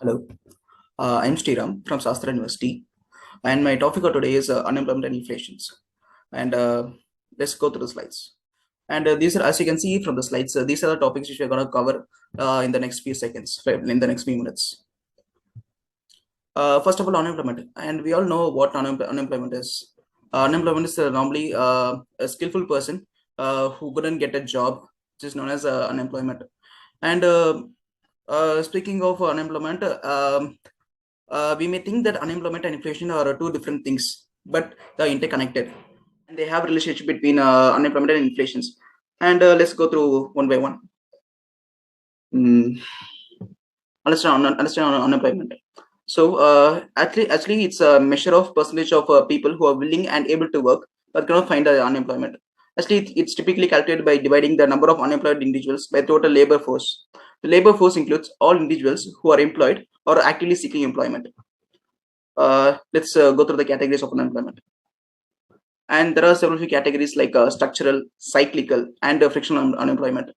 Hello, I'm Sriram from Sastra University, and my topic for today is unemployment and inflations. And let's go through the slides. And these are, as you can see from the slides, these are the topics which we're going to cover in the next few seconds, in the next few minutes. First of all, unemployment, and we all know what unemployment is. Unemployment is normally a skillful person who couldn't get a job, which is known as unemployment. And speaking of unemployment, we may think that unemployment and inflation are two different things, but they're interconnected and they have a relationship between unemployment and inflations. And let's go through one by one. Mm, understand unemployment. So actually, it's a measure of percentage of people who are willing and able to work but cannot find unemployment. Actually, it's typically calculated by dividing the number of unemployed individuals by total labor force. The labor force includes all individuals who are employed or actively seeking employment. Let's go through the categories of unemployment. And there are several few categories like structural, cyclical, and frictional unemployment.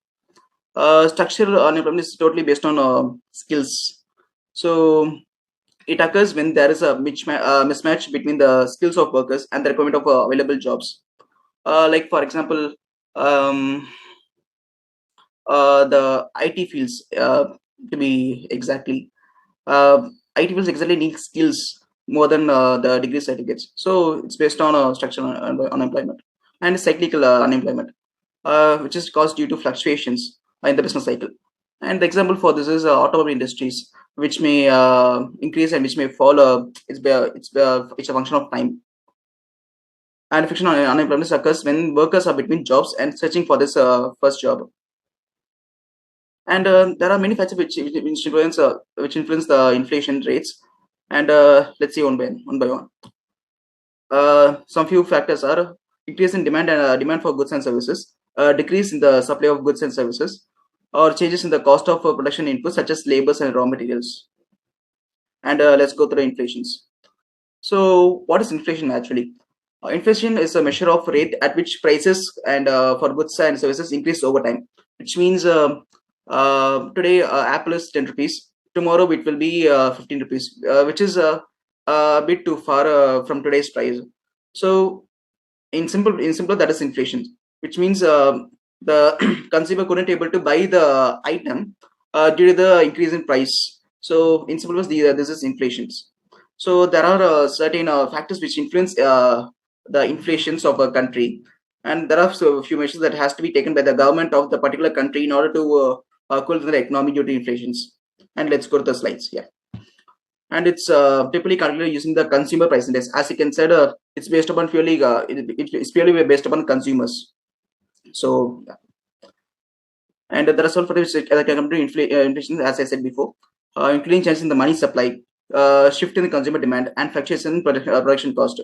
Structural unemployment is totally based on skills. So it occurs when there is a mismatch between the skills of workers and the requirement of available jobs. Like for example, um, the IT fields, to be exactly, IT fields exactly need skills more than the degree certificates. So it's based on structural unemployment and cyclical unemployment, which is caused due to fluctuations in the business cycle. And the example for this is automobile industries, which may increase and which may fall. It's a function of time. And frictional unemployment occurs when workers are between jobs and searching for this first job. And there are many factors which influence the inflation rates. And let's see one by one. Some few factors are increase in demand and demand for goods and services, decrease in the supply of goods and services, or changes in the cost of production inputs such as labors and raw materials. And let's go through the inflations. So, what is inflation actually? Inflation is a measure of rate at which prices and for goods and services increase over time. Which means today apple is 10 rupees. Tomorrow it will be 15 rupees, which is a bit too far from today's price. So in simple that is inflation, which means the consumer couldn't able to buy the item due to the increase in price. So in simple words, this is inflations. So there are certain factors which influence the inflations of a country, and there are so few measures that has to be taken by the government of the particular country in order to cool the economy due to inflations. And let's go to the slides here. And it's typically calculated using the consumer price index. As you can said, it's based upon purely it's purely based upon consumers. So and there are some for which come to inflation, as I said before, including changes in the money supply, shift in the consumer demand, and fluctuation in production cost.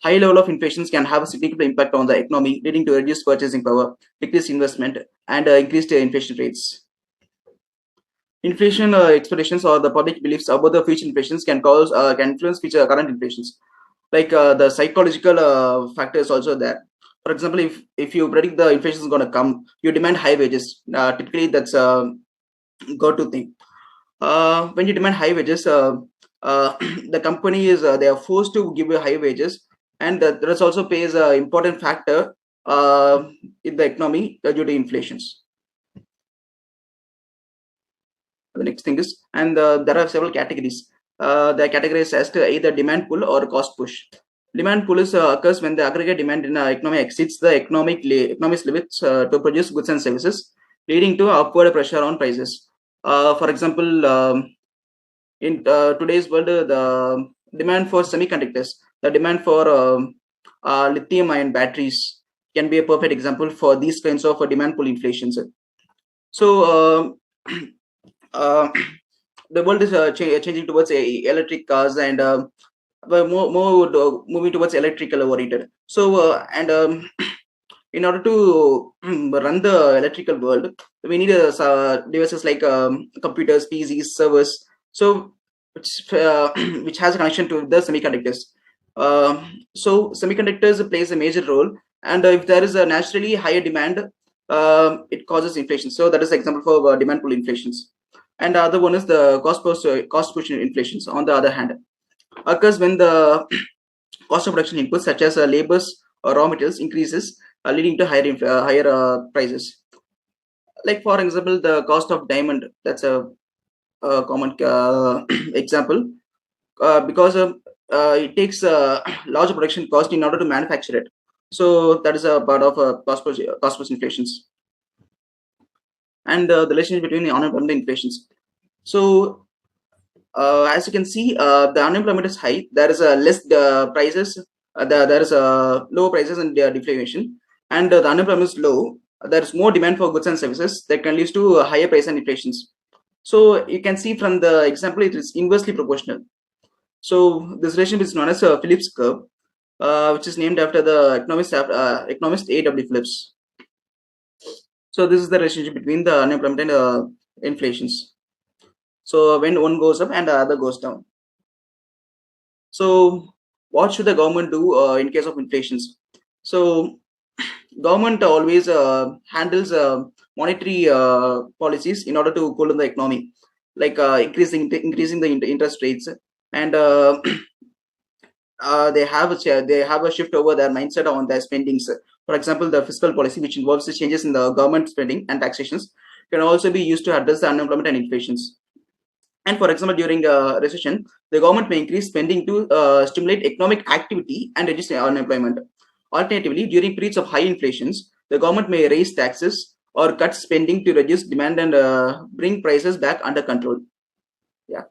High level of inflation can have a significant impact on the economy, leading to reduced purchasing power, decreased investment, and increased inflation rates. Inflation expectations or the public beliefs about the future inflations can influence future current inflations. Like the psychological factor is also there. For example, if you predict the inflation is going to come, you demand high wages. Typically, that's a go-to thing. When you demand high wages, the company is they are forced to give you high wages, and that also plays an important factor in the economy due to inflations. The next thing is, and there are several categories. They are categorized as to either demand pull or cost push. Demand pull is occurs when the aggregate demand in economy exceeds the economy's limits to produce goods and services, leading to upward pressure on prices. For example, in today's world, the demand for semiconductors, the demand for lithium-ion batteries can be a perfect example for these kinds of demand pull inflations. So uh, the world is changing towards electric cars and moving towards electrical oriented. So and in order to run the electrical world, we need devices like computers, PCs, servers. So which has a connection to the semiconductors. So semiconductors plays a major role, and if there is a naturally higher demand, it causes inflation. So that is an example for demand pull inflations. And the other one is the cost push inflations. On the other hand, occurs when the cost of production inputs such as labors or raw materials increases, leading to higher prices. Like for example, the cost of diamond. That's a common example, because it takes a large production cost in order to manufacture it. So that is a part of cost push inflations. And the relationship between the unemployment and inflations. So as you can see, the unemployment is high. There is a less prices. There is a low prices and deflation, and the unemployment is low. There is more demand for goods and services that can lead to higher price and inflations. So you can see from the example, it is inversely proportional. So this relationship is known as Phillips curve, which is named after the economist A.W. Phillips. So this is the relationship between the unemployment and inflations. So when one goes up and the other goes down. So what should the government do in case of inflations? So government always handles monetary policies in order to cool down the economy, like increasing the interest rates, and they have a shift over their mindset on their spendings. For example, the fiscal policy, which involves the changes in the government spending and taxations, can also be used to address the unemployment and inflations. And for example, during a recession, the government may increase spending to stimulate economic activity and reduce unemployment. Alternatively, during periods of high inflations, the government may raise taxes or cut spending to reduce demand and bring prices back under control. Yeah,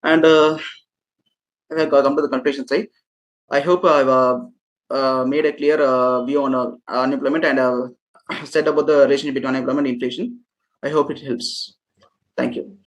and I come to the conclusion side. I hope I've made a clear view on unemployment and said about the relationship between unemployment and inflation. I hope it helps. Thank you.